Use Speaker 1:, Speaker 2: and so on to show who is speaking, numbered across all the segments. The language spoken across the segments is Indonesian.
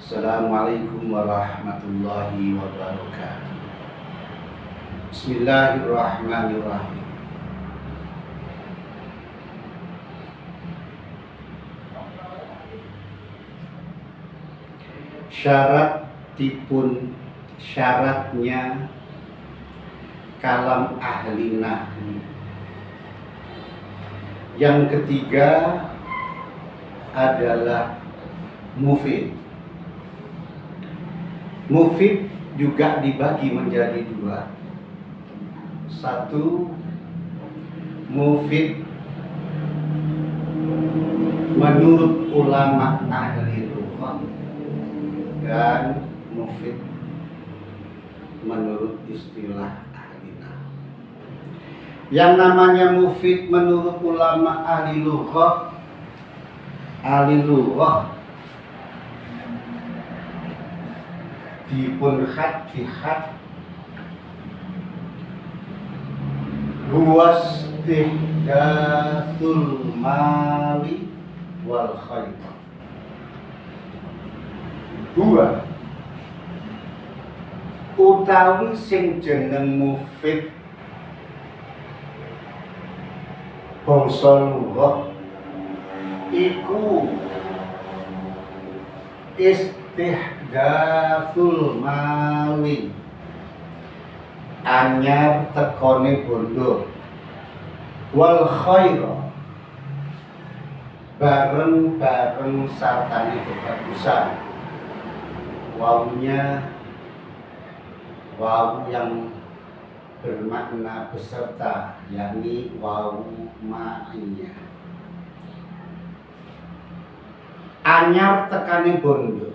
Speaker 1: Assalamualaikum warahmatullahi wabarakatuh. Bismillahirrahmanirrahim. Syaratnya kalam ahli nahwu. Yang ketiga adalah mufid. Mufid juga dibagi menjadi dua. Satu, mufid menurut ulama ahli lughah, dan mufid menurut istilah ahli nahwu. Yang namanya mufid menurut ulama ahli lughah dipun khat huwas tihdatul mali wal khair. Dua utawi sing jeneng mufid bangsa lughah iku istihdatul mali, anyar tekone bondo, wal khaira bareng-bareng sartane kebagusan. Wawunya wawu yang bermakna beserta, yakni wawu ma'iyah. Anyar tekane bondo.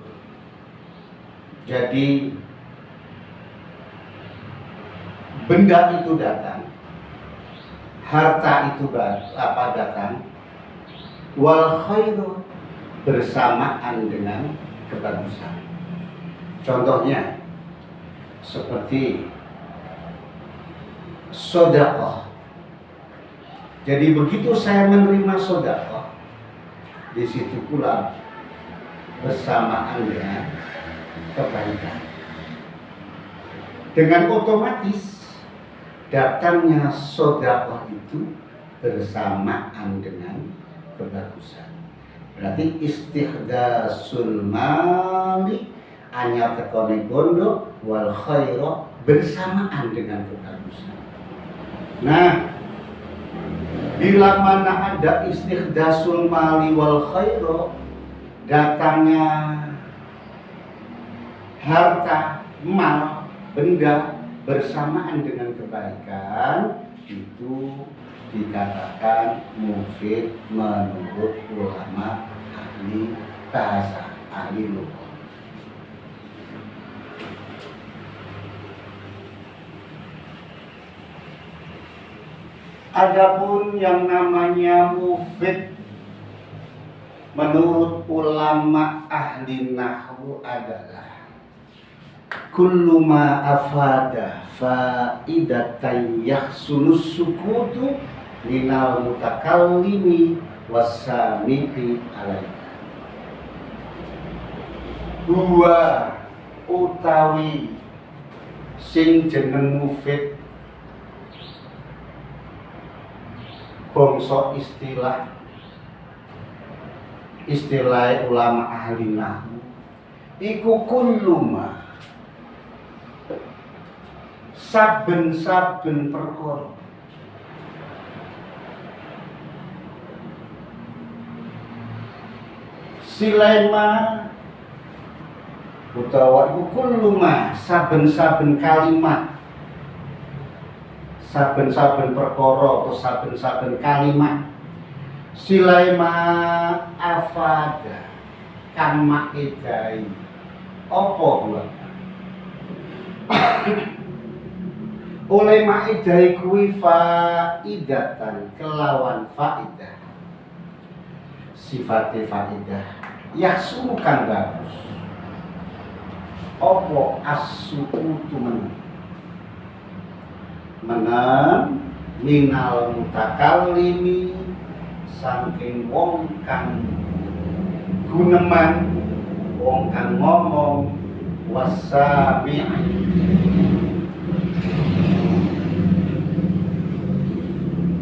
Speaker 1: Jadi benda itu datang, harta itu datang, wal khairu bersamaan dengan kebagusan. Contohnya seperti sedekah. Jadi begitu saya menerima sedekah, di situ pula bersamaan dengan kebaikan. Dengan otomatis datangnya sedekah itu bersamaan dengan kebagusan. Berarti istihdasul mali, anyar tekone bondo, wal khaira bersamaan dengan kebagusan. Nah, bila mana ada istihdasul mali wal khaira, datangnya harta, mal, benda bersamaan dengan kebaikan, itu dikatakan mufid menurut ulama ahli bahasa, ahli lughah. Adapun yang namanya mufid menurut ulama ahli nahwu adalah kullu ma afada faidatan yahsunus sukutu minal mutakallimi wassami'i alaihi. Dua utawi sing jeneng mufid bangsa istilah ulama ahli nahwu iku kulluma saben-saben perkara silema utawa iku kulluma saben-saben kalimat, saben-saben perkara atau saben-saben kalimat silema afada kan maedai apa buat oleh maedai kuwi faidatan kelawan faidah, sifatnya faidah yahsunu kan bagus, apa as-sukutu menang minal mutakallimi saking wong kang guneman wong kang ngomong, wasami'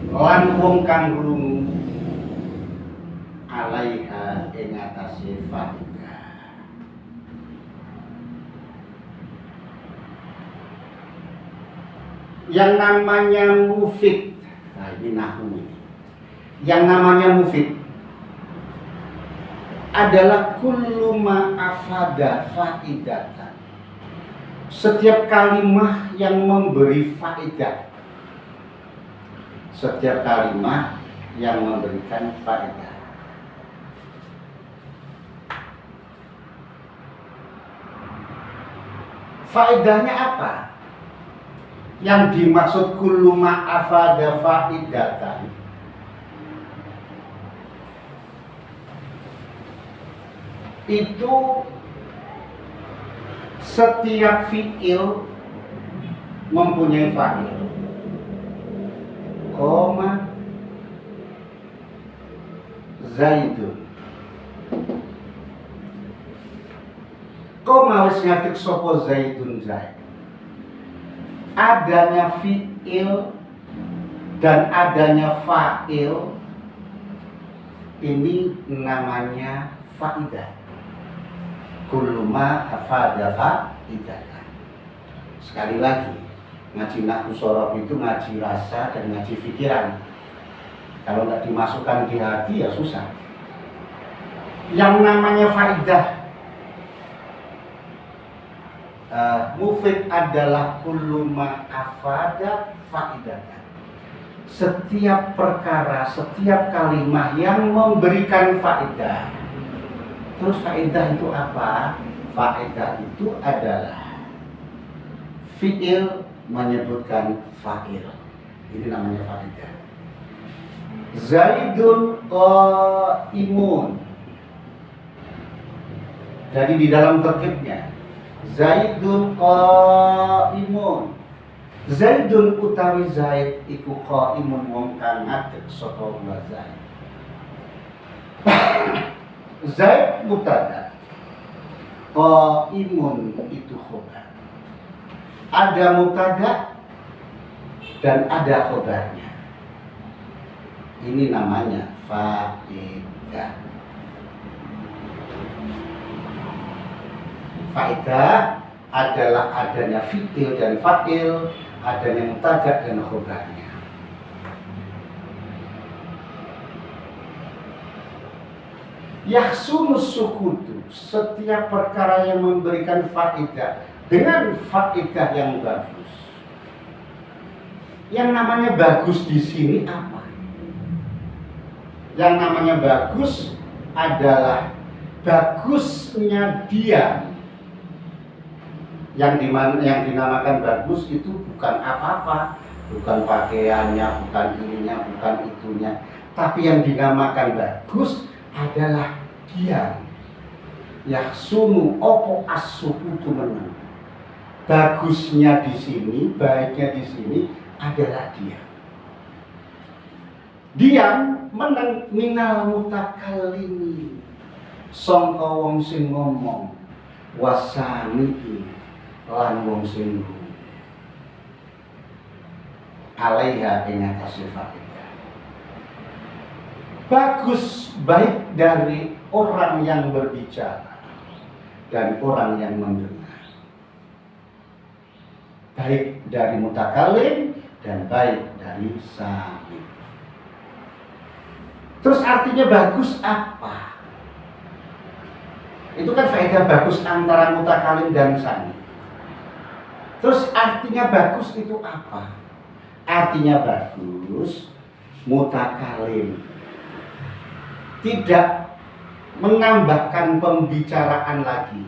Speaker 1: lan wong kang krungu, alaiha ing atase faidah. Yang namanya mufid, nah ini nahwu ini. Yang namanya mufid adalah kullu ma afada faidatan. Setiap kalimat yang memberi faedah. Setiap kalimat yang memberikan faedah. Faedahnya apa? Yang dimaksud kullu ma afada faidatan itu setiap fi'il mempunyai fa'il. Koma Zaidun. Koma wis ngadeg sapa Zaidun Zaid. Adanya fi'il dan adanya fa'il ini namanya faidah. Kullu ma afada faidatan. Sekali lagi, ngaji nahwu shorof itu ngaji rasa dan ngaji pikiran. Kalau nggak dimasukkan di hati ya susah. Yang namanya faidah, mufid adalah kullu ma afada faidatan. Setiap perkara, setiap kalimat yang memberikan faedah. Terus faedah itu apa? Faedah itu adalah fi'il menyebutkan fa'il. Ini namanya faedah. Zaidun qaimun. Jadi di dalam tertibnya Zaidun qaimun. Zaidun utawi Zaid iku qaimun wong kang ngadeg sapa wa Zaid. Zaid mubtada, qaimun itu khobar. Ada mubtada dan ada khobarnya. Ini namanya faedah. Faedah adalah adanya fi'il dan fa'il, adanya mubtada dan khobarnya. Yahsunus sukutu, setiap perkara yang memberikan faedah dengan faedah yang bagus. Yang namanya bagus di sini apa? Yang namanya bagus adalah bagusnya dia. Yang dinamakan bagus itu bukan apa-apa, bukan pakaiannya, bukan ininya, bukan itunya, tapi yang dinamakan bagus adalah dia. Yahsunu opo as-sukutu menang. Bagusnya di sini, baiknya di sini adalah dia. Diam menang minal mutakallimi, sangka wong sing ngomong, wasami'i lan wong sing alaiha ing atase faedah. Bagus baik dari orang yang berbicara dan orang yang mendengar, baik dari mutakalim dan baik dari sami. Terus artinya bagus apa? Itu kan faedah bagus antara mutakalim dan sami. Terus artinya bagus itu apa? Artinya bagus mutakalim tidak menambahkan pembicaraan lagi.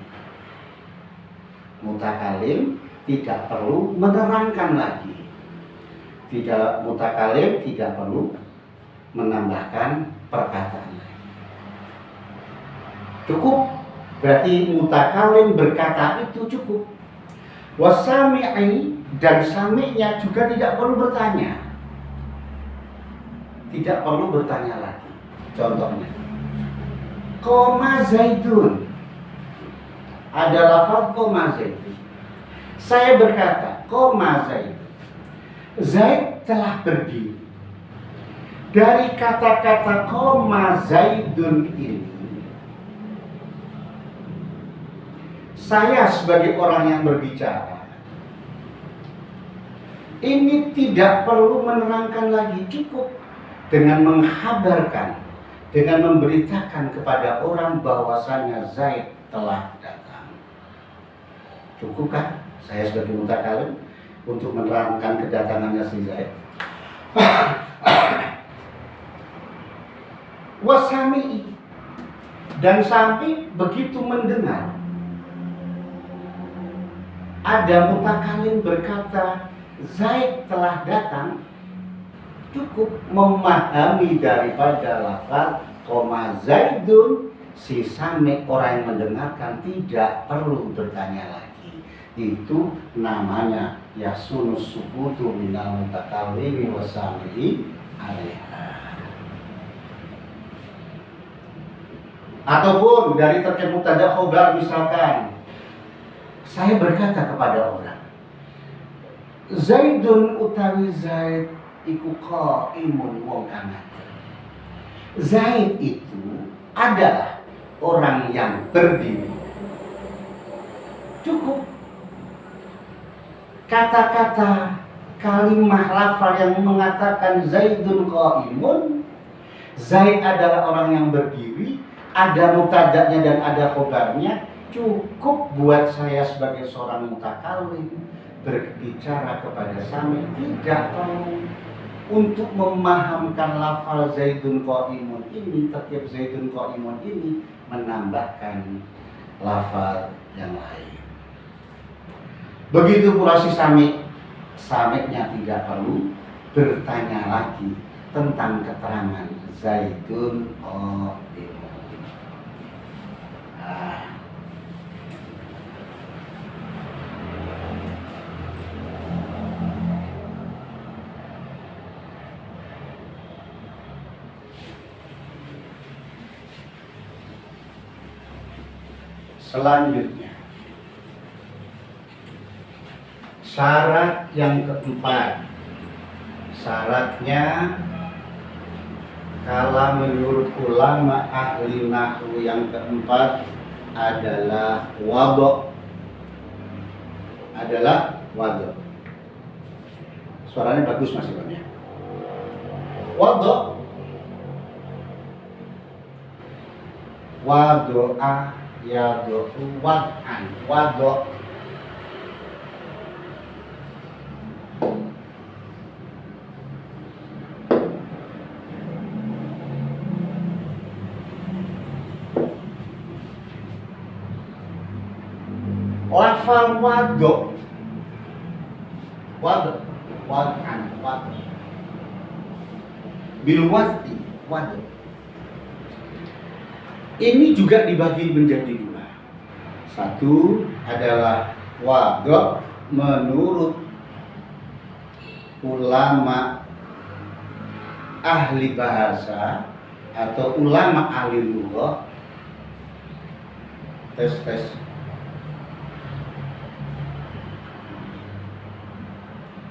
Speaker 1: Mutakalim tidak perlu menerangkan lagi. Mutakalim tidak perlu menambahkan perkataan lain. Cukup, berarti mutakalim berkata itu cukup. Wasami'i dan sami'nya juga tidak perlu bertanya. Tidak perlu bertanya lagi. Contohnya, koma Zaidun. ada lafaz koma Zaidun. Saya berkata koma Zaidun. Zaid telah berdiri. Dari kata-kata koma Zaidun ini, saya sebagai orang yang berbicara ini tidak perlu menerangkan lagi, cukup dengan menghabarkan, dengan memberitakan kepada orang bahwasanya Zaid telah datang. Cukupkah saya sebagai mutakalim untuk menerangkan kedatangannya si Zaid? Wasami, dan sampai begitu mendengar ada mutakalim berkata Zaid telah datang, cukup memahami daripada lafaz koma Zaidun, si sami orang yang mendengarkan tidak perlu bertanya lagi. Itu namanya yasunus sukutu minal mutakallimi wasami alaiha. Ataupun dari terkait mubtada khobar, misalkan saya berkata kepada orang, Zaidun utawi Zaid iku qaimun wong kangat. Zaid itu adalah orang yang berdiri. Cukup. Kata-kata kalimah lafal yang mengatakan Zaidun qaimun, Zaid adalah orang yang berdiri, ada mubtada'nya dan ada khobarnya, cukup buat saya sebagai seorang mutakalim berbicara kepada sami, tidak perlu untuk memahamkan lafal Zaidun qaimun ini, tertib Zaidun qaimun ini menambahkan lafal yang lain. Begitu pula si sami'nya tidak perlu bertanya lagi tentang keterangan Zaidun qaimun. Selanjutnya, syarat yang keempat. Syaratnya, kalau menurut ulama ahli nahwu yang keempat adalah wadho. Suaranya bagus Mas Iwan ya. Wadho, wadoa ya do'u wad'an, wadho. Lafal wadho, wad'an, wadho bil wad'i, wadho. Ini juga dibagi menjadi dua. Satu adalah wadho menurut ulama ahli bahasa atau ulama ahli lughah. Tes.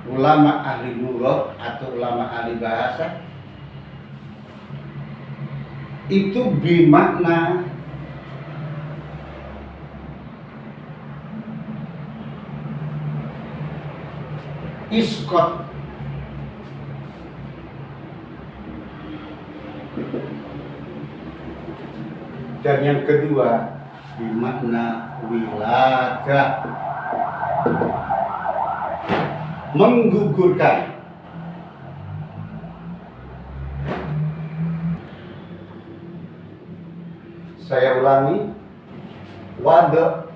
Speaker 1: Ulama ahli lughah atau ulama ahli bahasa itu bermakna iskot, dan yang kedua bermakna wiladah, menggugurkan. Saya ulangi, wadho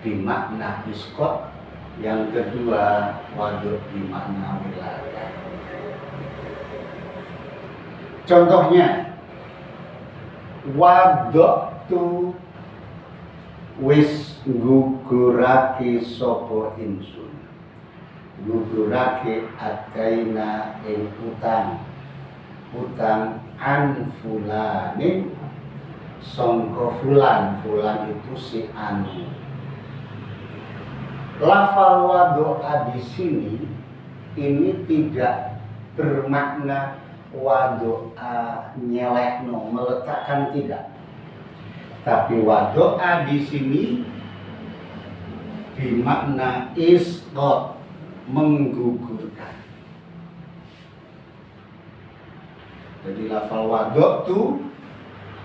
Speaker 1: bermakna iskot, yang kedua wadho bermakna wiladah. Contohnya, wadho tu wis gugurake sapa ingsun, gugurake ataina ing utang an fulanin songko fulan, fulan itu si anu. Lafal wadoa di sini ini tidak bermakna wadoa nyelekno, meletakkan, tidak. Tapi wadoa di sini bermakna isqat, menggugurkan. Jadi lafal wado' itu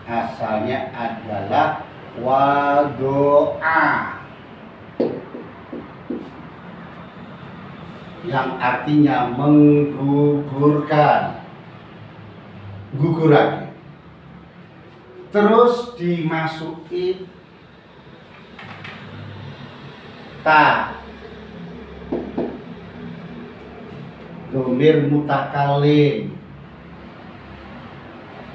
Speaker 1: asalnya adalah wado'a, yang artinya menggugurkan, guguran. Terus dimasuki ta, domir mutakalim,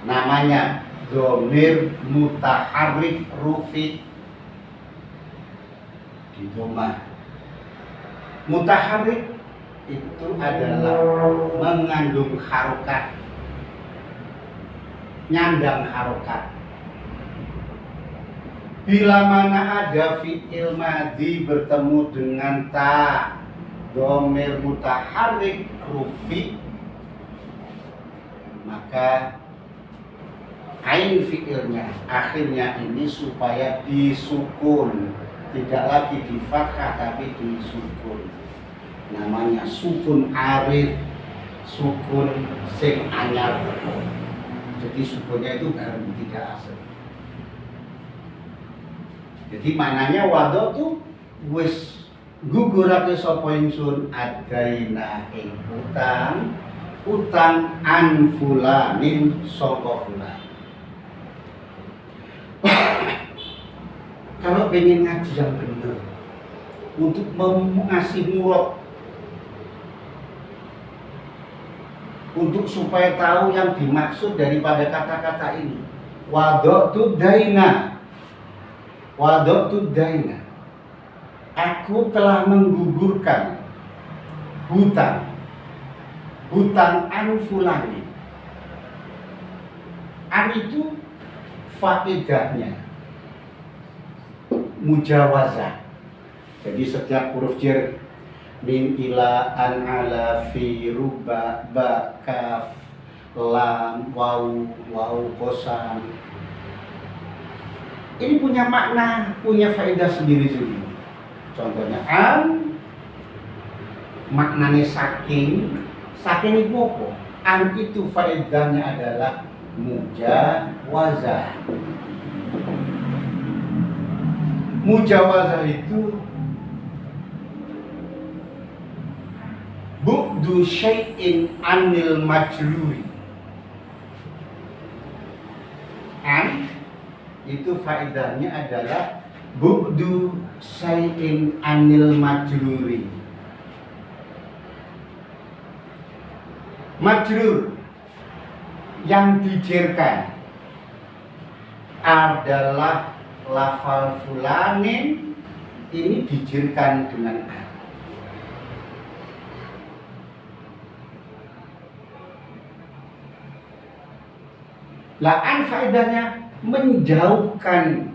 Speaker 1: namanya domir mutaharrik rufi di domah. Mutaharrik itu adalah mengandung harokat, nyandang harokat. Bila mana ada fi'il madhi bertemu dengan ta, domir mutaharrik rufi, maka ain fi'ilnya akhirnya ini supaya disukun, tidak lagi di fathah tapi disukun. Namanya sukun arid, sukun sing anyar. Jadi sukunnya itu baru, tidak asal. Jadi maknanya wado tuh wis gugurake sapa ingsun adaina ing utang an fulanin saka fulan. Kalau pengen ngaji yang benar, untuk mengasih murad, untuk supaya tahu yang dimaksud daripada kata-kata ini, wada'tu daina, wada'tu daina, aku telah menggugurkan hutang an fulani. An itu faedahnya mujawazah. Jadi setiap huruf jar, min ila an ala fi ruba ba kaf lam waw qasam, ini punya makna, punya faedah sendiri-sendiri. Contohnya an maknanya saking itu apa? An itu faedahnya adalah mujawazah. Mujawazah itu bu'du syai'in anil majruri. An itu faedahnya adalah bu'du syai'in anil majruri. Majrur yang dijerkan adalah lafal fulanin, ini dijerkan dengan an. Lah an faedahnya menjauhkan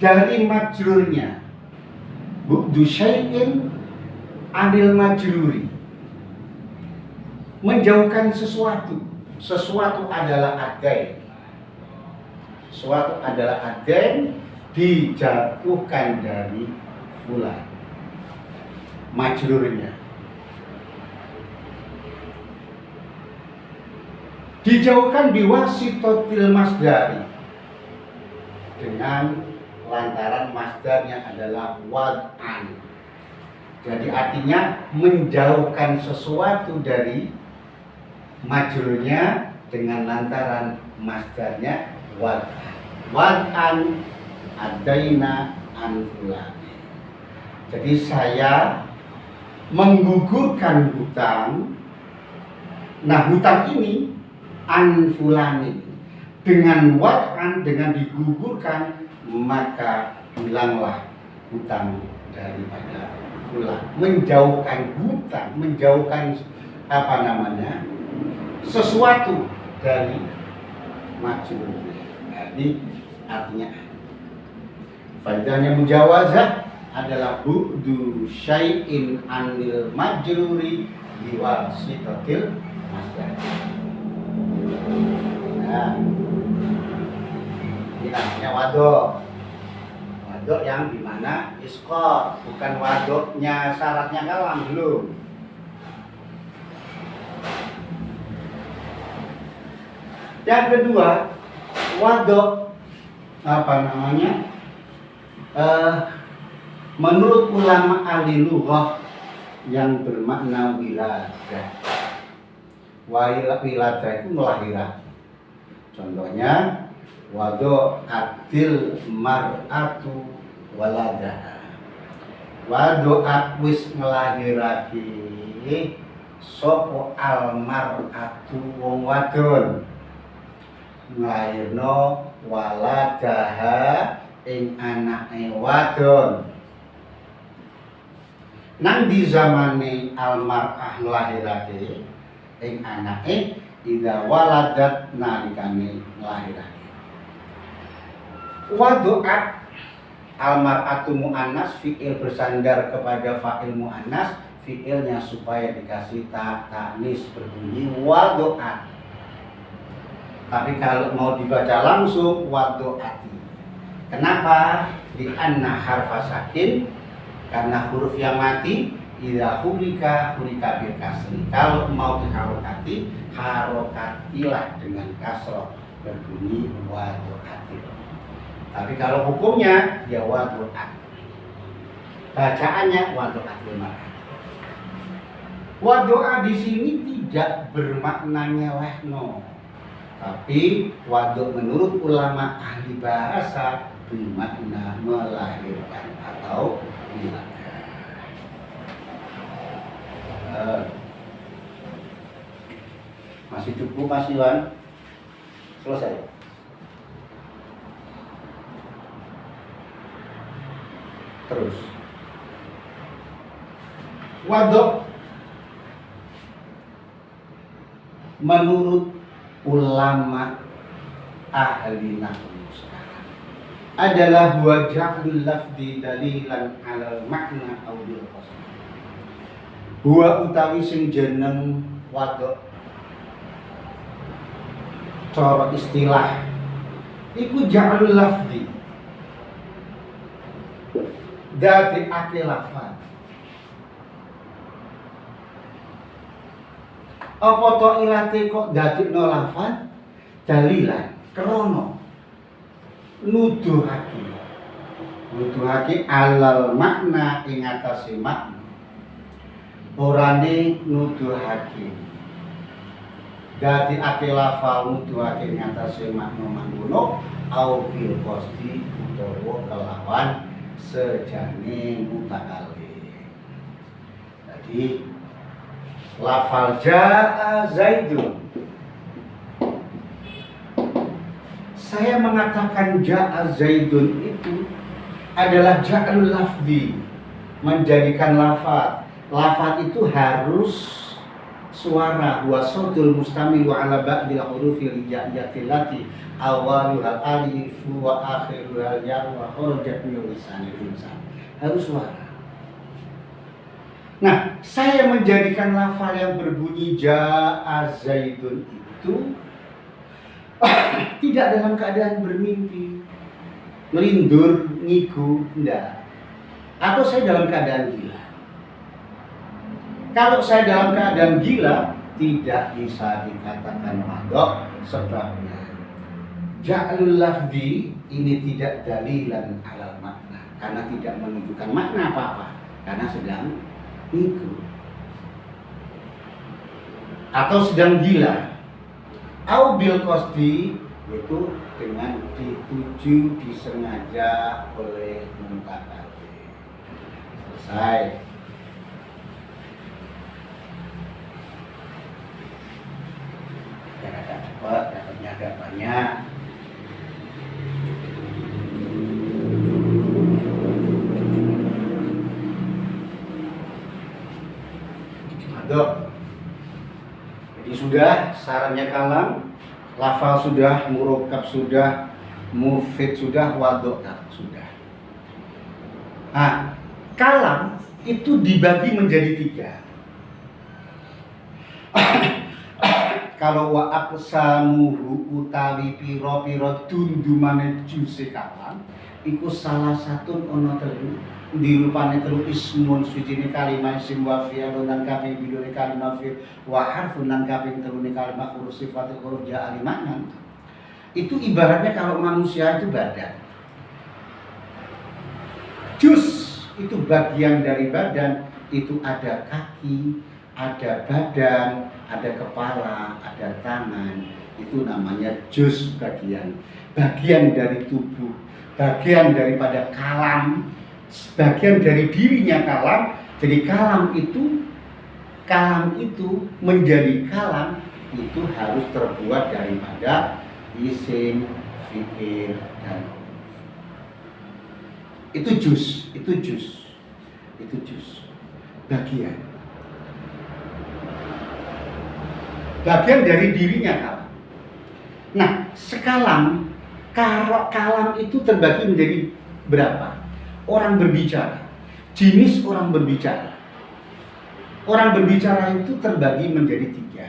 Speaker 1: dari majrurnya. Bu'du syai'in anil majruri, menjauhkan sesuatu. Sesuatu adalah adain. Sesuatu adalah adain, dijauhkan dari fulan, majrurnya. Dijauhkan biwasitotil masdari, dengan lantaran masdarnya adalah wad'an. Jadi artinya menjauhkan sesuatu dari majrurnya dengan lantaran masdarnya wad'an. Wad'an adaina an fulan. Jadi saya menggugurkan hutang. Nah, hutang ini an fulanin, dengan wad'an, dengan digugurkan, maka hilanglah hutang daripada fulan. Menjauhkan hutang, menjauhkan sesuatu dari majrur. Nah, ini artinya faedahnya mujawazah adalah bu'du syai'in anil majruri biwasitatil masdar. Nah, ini namanya wadok. Wadok yang dimana iskor, bukan wadoknya syaratnya kalam, belum. Yang kedua, wadok apa namanya? Menurut ulama ahli lughah yang bermakna wiladah. Wiladah itu melahirkan. Contohnya wado'atil mar'atu waladaha. Wado'at wis ngelahirake sopo almar'atu wong wadon. Nglahirno waladaha ing anake wadon. Nang di zamane almar'ah nglahirake ing anake idza waladat nalikane nglahirake. Wadu'at almar'atu mu'annas, fi'il bersandar kepada fa'il mu'annas, fi'ilnya supaya dikasih ta'nis berbunyi wadu'at. Tapi kalau mau dibaca langsung wadu'ati. Kenapa? Di anna harfa sakin, karena huruf yang mati. Idza hurika bil kasri. Kalau mau diharokati, harokatilah dengan kasroh berbunyi wadu'ati. Tapi kalau hukumnya ya wadu'at. Bacaannya wadu'atil mar'ah. Wadu'a di sini tidak bermakna nyelehno. Tapi waduk menurut ulama ahli bahasa bermakna melahirkan atau wiladah. Masih cukup Mas Iwan? Selesai. Terus waduk menurut ulama ahli nahwu sekarang adalah huwa ja'lul lafzi dalilan 'alal makna aw bil qasd. Huwa utawi sing jeneng waduk cara istilah iku ja'lul lafzi dadi ake lafaz. Apa to ilate kok dadekno lafaz dalilan krono nuduhake alal makna ing atase makna, orane nuduhake dadi ake lafal nuduhake ing atase makna mangkono au bil qasdi utawa kelawan sejane mutakalim. Jadi lafal ja'a Zaidun, saya mengatakan ja'a Zaidun itu adalah ja'lul lafzi, menjadikan lafaz. Lafaz itu harus suara, wa sautul mustamilu ala ba'dil hurufil hijaiyati lati awaluhal alif wa akhiruhal ya wa kharajat min lisanil insan. Harus suara. Nah, saya menjadikan lafal yang berbunyi ja'a Zaidun itu tidak dalam keadaan bermimpi, melindur, ngigu, enggak. Atau saya dalam keadaan gila. Kalau saya dalam keadaan gila, tidak bisa dikatakan wadok sebabnya. Ja'lul lafzi ini tidak dalilan alal makna, karena tidak menunjukkan makna apa-apa, karena sedang itu atau sedang gila. Au bil qasdi itu dengan dituju, disengaja oleh mutakalim. Selesai. Ya agak cepat, dapatnya agak banyak. Jadi sudah, sarannya kalam, lafal sudah, murokab sudah, mufid sudah, wadok sudah. Nah, kalam itu dibagi menjadi 3. Kalau wa aqsamuhu utawi piro-piro dundumane juse kalam iku salah satu ana telu dirupane telu ismun sucine kalimah isim wa fi'lun lan kaping bidone kalimah fi'l wa harfun lan kaping telune kalimah huruf sifat huruf ja'al manan. Itu ibaratnya kalau manusia itu badan. Juz itu bagian dari badan, itu ada kaki, ada badan, ada kepala, ada tangan. Itu namanya juz, bagian dari tubuh, bagian daripada kalam, bagian dari dirinya kalam. Jadi kalam itu menjadi kalam itu harus terbuat daripada isim, fi'il, dan itu juz bagian dari dirinya kalam. Nah, sekalam, kalam itu terbagi menjadi berapa? Orang berbicara, jenis orang berbicara. Orang berbicara itu terbagi menjadi 3.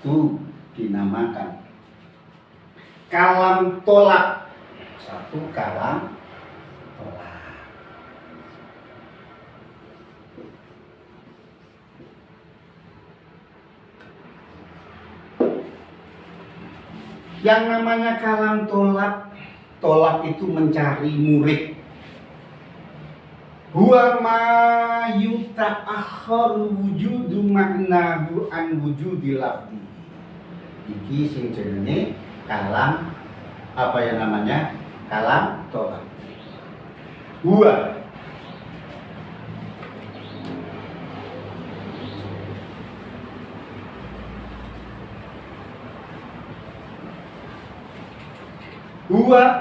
Speaker 1: 1 dinamakan kalam tolak. 1 kalam tolak. Yang namanya kalam tolak itu mencari murid. Huwa ma yuta'akhkharu wujudu maknahu an wujudi lafzi. Iki sing jenenge kalam apa yang namanya? Kalam tolak. Huwa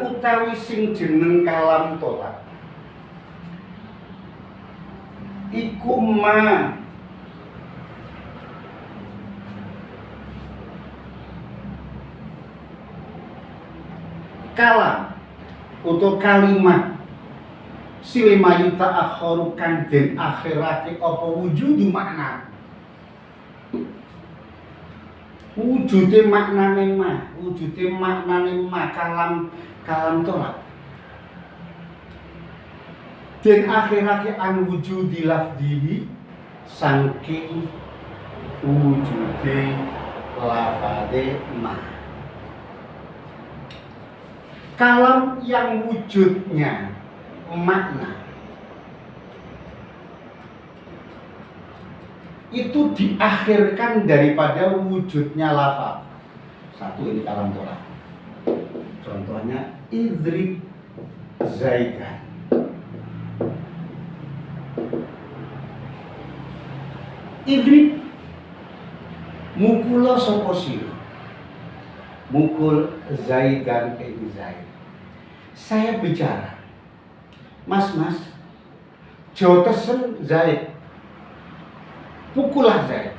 Speaker 1: utawi sing jeneng kalam tolak iku ma kalam atau kalimat silima yuta akhoru kang den akhirake apa wujudu makna wujude maknane ma kalam tolak den akhirake an wujudi lafdihi saking wujude lafade ma. Kalam yang wujudnya makna itu diakhirkan daripada wujudnya lafaz. 1 ini kalam tolak. Contohnya idrib zaidan. Idrib mukula sapa sira. Mukul zaidan ing zaid. Saya bicara. Mas, jotesen zaid. Pukullah zaid.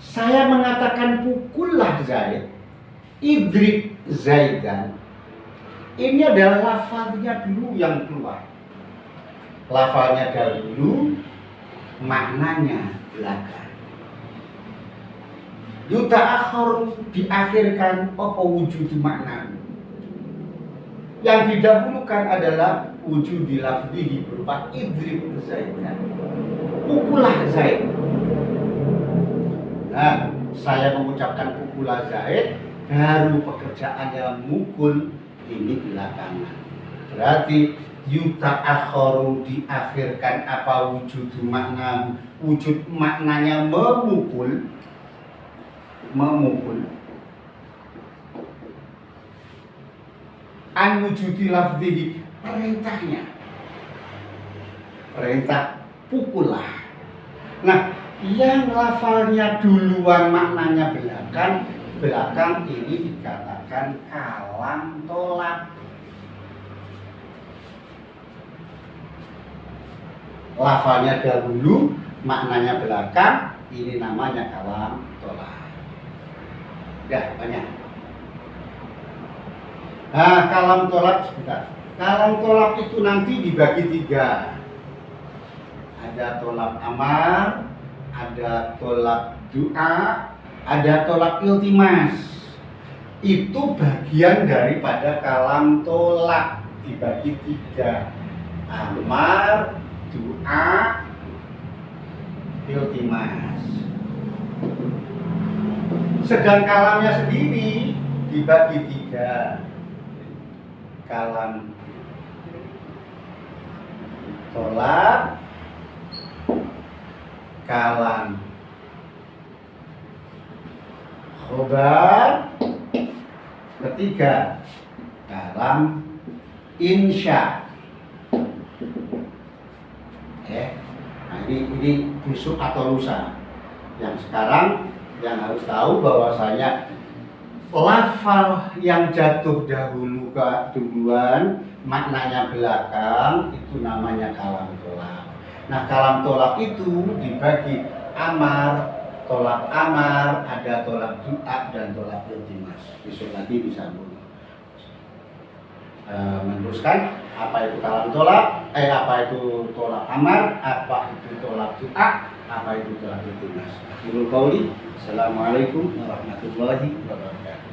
Speaker 1: Saya mengatakan pukullah zaid. Idrib zaidan. Ini adalah lafalnya dulu yang keluar. Lafalnya dahulu, maknanya belakang. Yuta akhir diakhirkan apa wujud makna. Yang didahulukan adalah wujud di lafzihi berupa idrib zaidan. Pukullah zaid. Nah, saya mengucapkan pukullah zaid, baru pekerjaannya mukul ini belakangan. Berarti yuta akhoru diakhirkan apa wujud makna, wujud maknanya memukul an wujudi lafzihi perintah pukullah. Nah, yang lafalnya duluan maknanya belakang ini dikatakan kalam tolak. lafalnya dahulu, maknanya belakang, ini namanya kalam tolak. Udah banyak. Nah, kalam tolak sebentar. Kalam tolak itu nanti dibagi 3. Ada tolak amar, ada tolak doa, ada tolak iltimas. Itu bagian daripada kalam tolak, dibagi 3. Amar, doa, iltimas. Sedang kalamnya sendiri dibagi 3. Kalam tolak, kalam khobar, ketiga kalam insya. Nah ini besok atau lusa. Yang sekarang yang harus tahu bahwasanya lafal yang jatuh dahulu ke duluan, maknanya belakang, itu namanya kalam tolak. Nah, kalam tolak itu dibagi amar, tolak amar, ada tolak doa dan tolak iltimas. Besok nanti disambung. Meneruskan apa itu kalam tolak, apa itu tolak amar, apa itu tolak doa, apa itu tolak iltimas. Akhirul qauli, assalamualaikum warahmatullahi wabarakatuh.